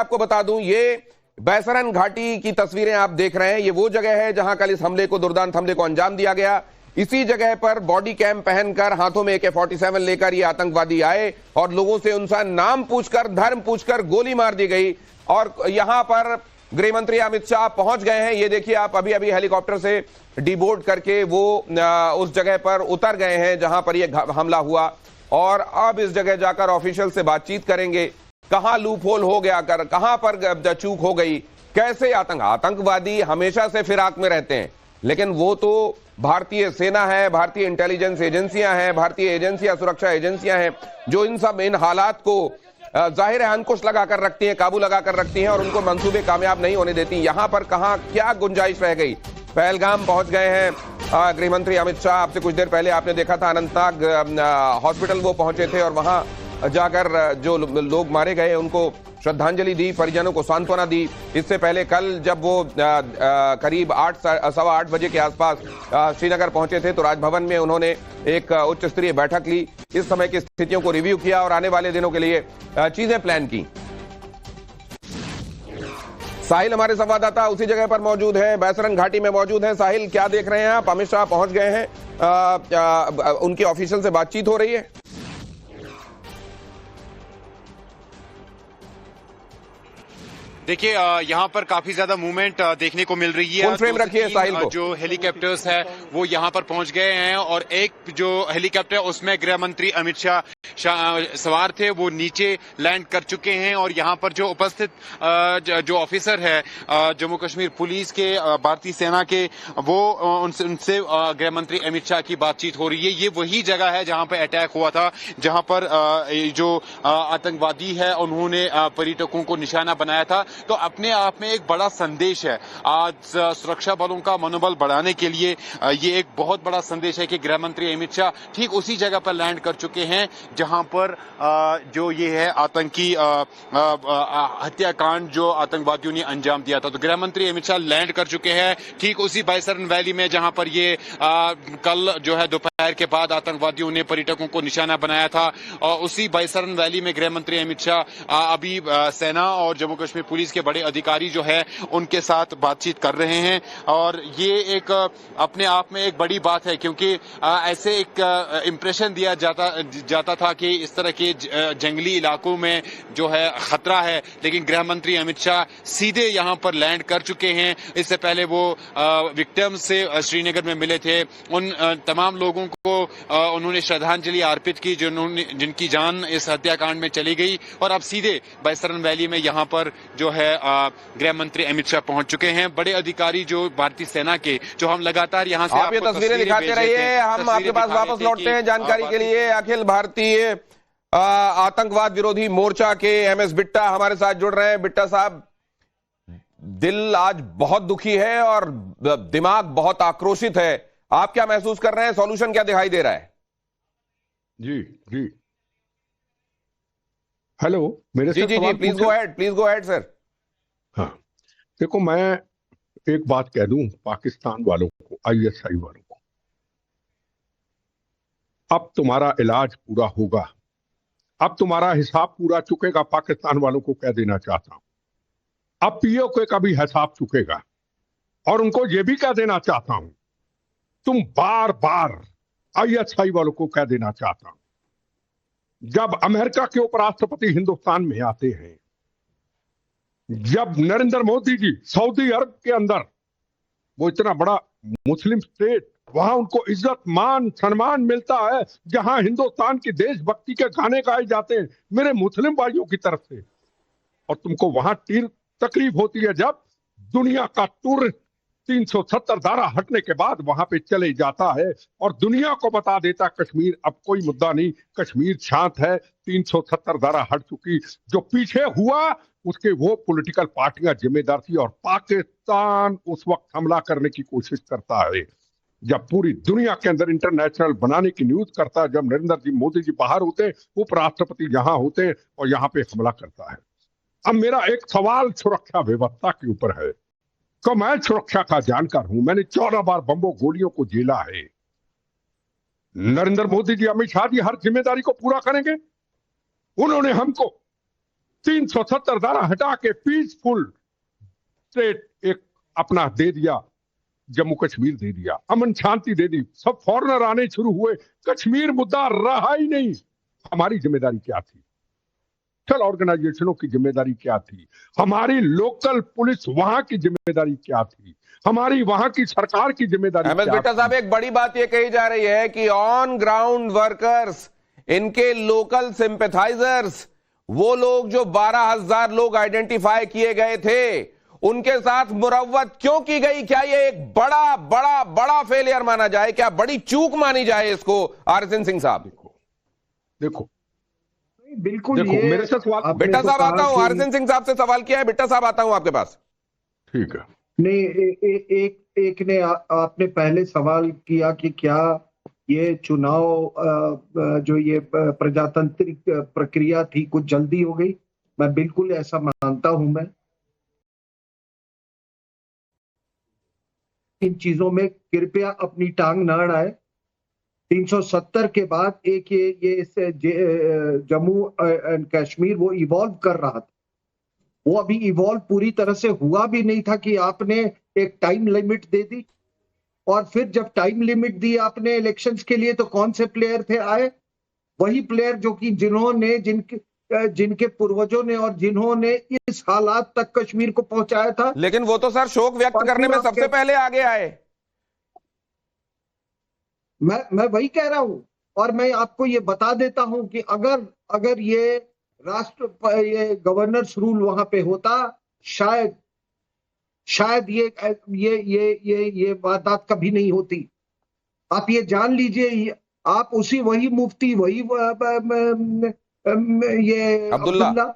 आपको बता दूं, ये बैसरन घाटी की तस्वीरें आप देख रहे हैं। ये वो जगह है जहां कल इस हमले को, दुर्दांत हमले को अंजाम दिया गया। इसी जगह पर बॉडी कैम पहनकर, हाथों में AK-47 लेकर ये आतंकवादी आए और लोगों से उनका नाम पूछकर, धर्म पूछकर गोली मार दी गई। और यहां पर गृह मंत्री अमित शाह पहुंच गए हैं। ये देखिए आप, अभी अभी हेलीकॉप्टर से डीबोर्ड करके वो उस जगह पर उतर गए हैं जहां पर यह हमला हुआ, और अब इस जगह जाकर ऑफिशियल से बातचीत करेंगे। कहां लूप होल हो गया, कहां पर चूक हो गई, कैसे आतंकवादी हमेशा से फिराक में रहते हैं, लेकिन वो तो भारतीय सेना है, भारतीय इंटेलिजेंस एजेंसियां हैं, भारतीय एजेंसियां, सुरक्षा एजेंसियां हैं, जो इन हालात को जाहिर है अंकुश लगाकर रखती हैं, काबू लगाकर रखती हैं और उनको मंसूबे कामयाब नहीं होने देती। यहां पर कहां क्या गुंजाइश रह गई। पहलगाम पहुंच गए हैं गृह मंत्री अमित शाह। आपसे कुछ देर पहले आपने देखा था अनंतनाग हॉस्पिटल वो पहुंचे थे और वहां जाकर जो लोग मारे गए उनको श्रद्धांजलि दी, परिजनों को सांत्वना दी। इससे पहले कल जब वो करीब 8 बजे के आसपास श्रीनगर पहुंचे थे तो राजभवन में उन्होंने एक उच्च स्तरीय बैठक ली, इस समय की स्थितियों को रिव्यू किया और आने वाले दिनों के लिए चीजें प्लान की। साहिल हमारे संवाददाता उसी जगह पर मौजूद है, बैसरन घाटी में मौजूद है। साहिल, क्या देख रहे हैं आप? अमित शाह पहुंच गए हैं, उनकी ऑफिशियल से बातचीत हो रही है? देखिए यहाँ पर काफी ज्यादा मूवमेंट देखने को मिल रही है। फुल फ्रेम रखिए साहिल को। जो हेलीकॉप्टर्स है वो यहाँ पर पहुंच गए हैं और एक जो हेलीकॉप्टर उसमें गृह मंत्री अमित शाह सवार थे वो नीचे लैंड कर चुके हैं और यहाँ पर जो उपस्थित जो ऑफिसर है जम्मू कश्मीर पुलिस के, भारतीय सेना के, वो उनसे गृह मंत्री अमित शाह की बातचीत हो रही है। ये वही जगह है जहाँ पर अटैक हुआ था, जहाँ पर जो आतंकवादी है उन्होंने पर्यटकों को निशाना बनाया था। तो अपने आप में एक बड़ा संदेश है, आज सुरक्षा बलों का मनोबल बढ़ाने के लिए ये एक बहुत बड़ा संदेश है कि गृह मंत्री अमित शाह ठीक उसी जगह पर लैंड कर चुके हैं जहां पर जो ये है आतंकी हत्याकांड जो आतंकवादियों ने अंजाम दिया था। तो गृह मंत्री अमित शाह लैंड कर चुके हैं ठीक उसी बैसरन वैली में जहां पर ये कल जो है दोपहर के बाद आतंकवादियों ने पर्यटकों को निशाना बनाया था। और उसी बैसरन वैली में गृह मंत्री अमित शाह अभी सेना और जम्मू कश्मीर पुलिस के बड़े अधिकारी जो है उनके साथ बातचीत कर रहे हैं। और ये एक अपने आप में एक बड़ी बात है, क्योंकि ऐसे एक इंप्रेशन दिया जाता था कि इस तरह के जंगली इलाकों में जो है खतरा है, लेकिन गृह मंत्री अमित शाह सीधे यहां पर लैंड कर चुके हैं। इससे पहले वो विक्टिम से श्रीनगर में मिले थे, उन तमाम लोगों को उन्होंने श्रद्धांजलि अर्पित की जिनकी जान इस हत्याकांड में चली गई। और अब सीधे बैसरन वैली में यहां पर जो है गृह मंत्री अमित शाह पहुंच चुके हैं। बड़े अधिकारी जो भारतीय सेना के, जो हम लगातार यहां से आप ये तस्वीरें दिखाते रहिए, हम आपके पास वापस लौटते हैं जानकारी के लिए। अखिल भारतीय आतंकवाद विरोधी मोर्चा के MS बिट्टा हमारे साथ जुड़ रहे हैं। बिट्टा साहब, दिल आज बहुत दुखी है और दिमाग बहुत आक्रोशित है, आप क्या महसूस कर रहे हैं? सॉल्यूशन क्या दिखाई दे रहा है? जी जी, हेलो, मेरे जी प्लीज गो अहेड सर। हाँ, देखो, मैं एक बात कह दूं पाकिस्तान वालों को, ISI वालों को, अब तुम्हारा इलाज पूरा होगा, अब तुम्हारा हिसाब पूरा चुकेगा। पाकिस्तान वालों को कह देना चाहता हूं, अब POK का भी हिसाब चुकेगा। और उनको यह भी कह देना चाहता हूं, तुम बार बार ISI वालों को कह देना चाहता हूं, जब अमेरिका के उपराष्ट्रपति हिंदुस्तान में आते हैं, जब नरेंद्र मोदी जी सऊदी अरब के अंदर, वो इतना बड़ा मुस्लिम स्टेट, वहां उनको इज्जत मान सम्मान मिलता है, जहां हिंदुस्तान की देशभक्ति के गाने गाए जाते हैं मेरे मुस्लिम भाइयों की तरफ से, और तुमको वहां तकलीफ होती है जब दुनिया का टूरिस्ट 370 धारा हटने के बाद वहां पे चले जाता है और दुनिया को बता देता कश्मीर अब कोई मुद्दा नहीं, कश्मीर शांत है, 370 धारा हट चुकी। जो पीछे हुआ उसके वो पॉलिटिकल पार्टियां जिम्मेदार थी और पाकिस्तान उस वक्त हमला करने की कोशिश करता है जब पूरी दुनिया के अंदर इंटरनेशनल बनाने की न्यूज करता है, जब नरेंद्र जी मोदी जी बाहर होते हैं, उपराष्ट्रपति यहां होते हैं और यहां पे हमला करता है। अब मेरा एक सवाल सुरक्षा व्यवस्था के ऊपर है। तो मैं सुरक्षा का जानकार हूं, मैंने 14 बार बम्बों गोलियों को झेला है। नरेंद्र मोदी जी, अमित शाह जी हर जिम्मेदारी को पूरा करेंगे। उन्होंने हमको 370 धारा हटा के पीसफुल स्टेट एक अपना दे दिया, जम्मू कश्मीर दे दिया, अमन शांति दे दी, सब फॉरेनर आने शुरू हुए, कश्मीर मुद्दा रहा ही नहीं। हमारी जिम्मेदारी क्या थी? चल ऑर्गेनाइजेशनों की जिम्मेदारी क्या थी? हमारी लोकल पुलिस वहां की जिम्मेदारी क्या थी? हमारी वहां की सरकार की जिम्मेदारी अहमद क्या बिट्टा थी? साहब, एक बड़ी बात यह कही जा रही है कि ऑन ग्राउंड वर्कर्स, इनके लोकल सिंपैथाइजर्स, वो लोग जो 12,000 लोग आइडेंटिफाई किए गए थे, उनके साथ मुरव्वत क्यों की गई? क्या ये एक बड़ा बड़ा बड़ा फेलियर माना जाए? क्या बड़ी चूक मानी जाए इसको RSN सिंह साहब? देखो बिल्कुल, देखो, ये मेरे से सवाल, बिट्टा साहब आता हूं, RSN सिंह साहब से सवाल किया है, बिट्टा साहब आता हूं आपके पास। ठीक है। नहीं, एक ने आपने पहले सवाल किया कि क्या ये चुनाव जो ये प्रजातांत्रिक प्रक्रिया थी कुछ जल्दी हो गई। मैं बिल्कुल ऐसा मानता हूं। मैं इन चीजों में कृपया अपनी टांग न अड़ाए। 370 के बाद एक ये जम्मू एंड कश्मीर वो इवॉल्व कर रहा था। वो अभी इवॉल्व पूरी तरह से हुआ भी नहीं था कि आपने एक टाइम लिमिट दे दी, और फिर जब टाइम लिमिट दी आपने इलेक्शंस के लिए, तो कौन से प्लेयर थे आए? वही प्लेयर जो कि जिनके पूर्वजों ने और जिन्होंने इस हालात तक कश्मीर को पहुंचाया था। लेकिन वो तो सर शोक व्यक्त करने में सबसे पहले आगे आए। मैं वही कह रहा हूं, और मैं आपको ये बता देता हूं कि अगर ये ये गवर्नर्स रूल वहां पे होता, शायद ये बात कभी नहीं होती। आप ये जान लीजिए, आप वही मुफ्ती, वही ये अब्दुल्ला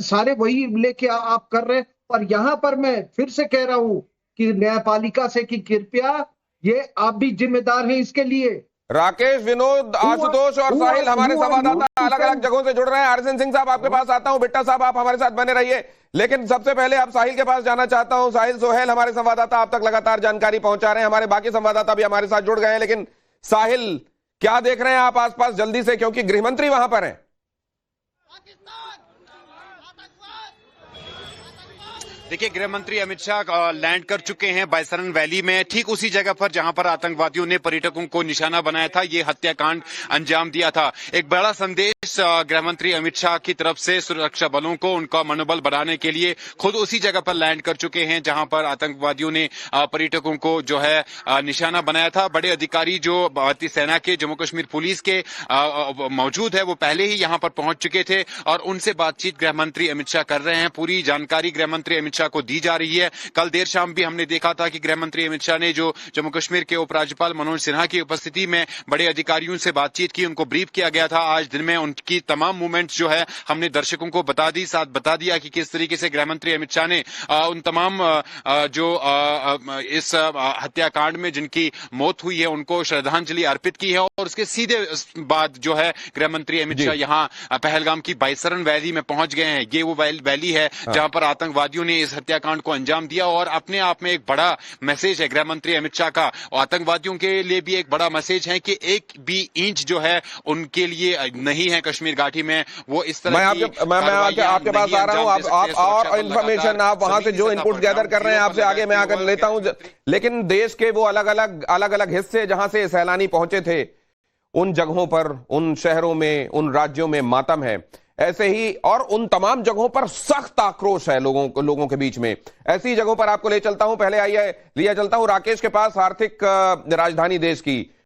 सारे वही लेके आप कर रहे हैं। और यहां पर मैं फिर से कह रहा हूं कि न्यायपालिका से कि कृपया ये आप भी जिम्मेदार हैं इसके लिए। राकेश, विनोद, आशुतोष और साहिल हमारे संवाददाता अलग अलग जगहों से जुड़ रहे हैं। RSN सिंह साहब आपके पास आता हूं, बिट्टा साहब आप हमारे साथ बने रहिए, लेकिन सबसे पहले आप साहिल के पास जाना चाहता हूं। साहिल सोहेल हमारे संवाददाता आप तक लगातार जानकारी पहुंचा रहे हैं, हमारे बाकी संवाददाता भी हमारे साथ जुड़ गए हैं। लेकिन साहिल, क्या देख रहे हैं आप आसपास जल्दी से, क्योंकि गृहमंत्री वहां पर हैं? देखिए, गृह मंत्री अमित शाह लैंड कर चुके हैं बायसरन वैली में, ठीक उसी जगह पर जहां पर आतंकवादियों ने पर्यटकों को निशाना बनाया था, ये हत्याकांड अंजाम दिया था। एक बड़ा संदेश गृह मंत्री अमित शाह की तरफ से सुरक्षा बलों को उनका मनोबल बढ़ाने के लिए खुद उसी जगह पर लैंड कर चुके हैं जहां पर आतंकवादियों ने पर्यटकों को जो है निशाना बनाया था। बड़े अधिकारी जो भारतीय सेना के, जम्मू कश्मीर पुलिस के मौजूद है, वो पहले ही यहां पर पहुंच चुके थे और उनसे बातचीत गृह मंत्री अमित शाह कर रहे हैं। पूरी जानकारी गृह मंत्री अमित शाह को दी जा रही है। कल देर शाम भी हमने देखा था कि गृह मंत्री अमित शाह ने जो जम्मू कश्मीर के उपराज्यपाल मनोज सिन्हा की उपस्थिति में बड़े अधिकारियों से बातचीत की, उनको ब्रीफ किया गया था। आज दिन में उनकी तमाम मूवमेंट्स जो है हमने दर्शकों को बता दी, साथ बता दिया कि किस तरीके से गृह मंत्री अमित शाह ने उन तमाम जो इस हत्याकांड में जिनकी मौत हुई है उनको श्रद्धांजलि अर्पित की है। और उसके सीधे बाद जो है गृह मंत्री अमित शाह यहाँ पहलगाम की बायसरन वैली में पहुंच गए हैं। ये वो वैली है जहां पर आतंकवादियों ने इस हत्याकांड को अंजाम दिया और अपने आप में एक बड़ा मैसेज है गृह मंत्री अमित शाह का। और आतंकवादियों के लिए भी एक बड़ा मैसेज है कि एक भी इंच जो है उनके लिए नहीं है कश्मीर घाटी में। वो इस तरह मैं आपके पास आ रहा हूं, आप और इंफॉर्मेशन आप वहां से जो इनपुट गैदर कर रहे हैं आपसे आगे मैं आकर लेता हूं। लेकिन देश के वो अलग अलग हिस्से जहां से सैलानी पहुंचे थे, उन जगहों पर, उन शहरों में, उन राज्यों में मातम है। ऐसे ही और उन तमाम जगहों पर सख्त आक्रोश है लोगों के बीच में। ऐसी जगहों पर आपको ले चलता हूं। पहले लिया चलता हूं राकेश के पास, आर्थिक राजधानी देश की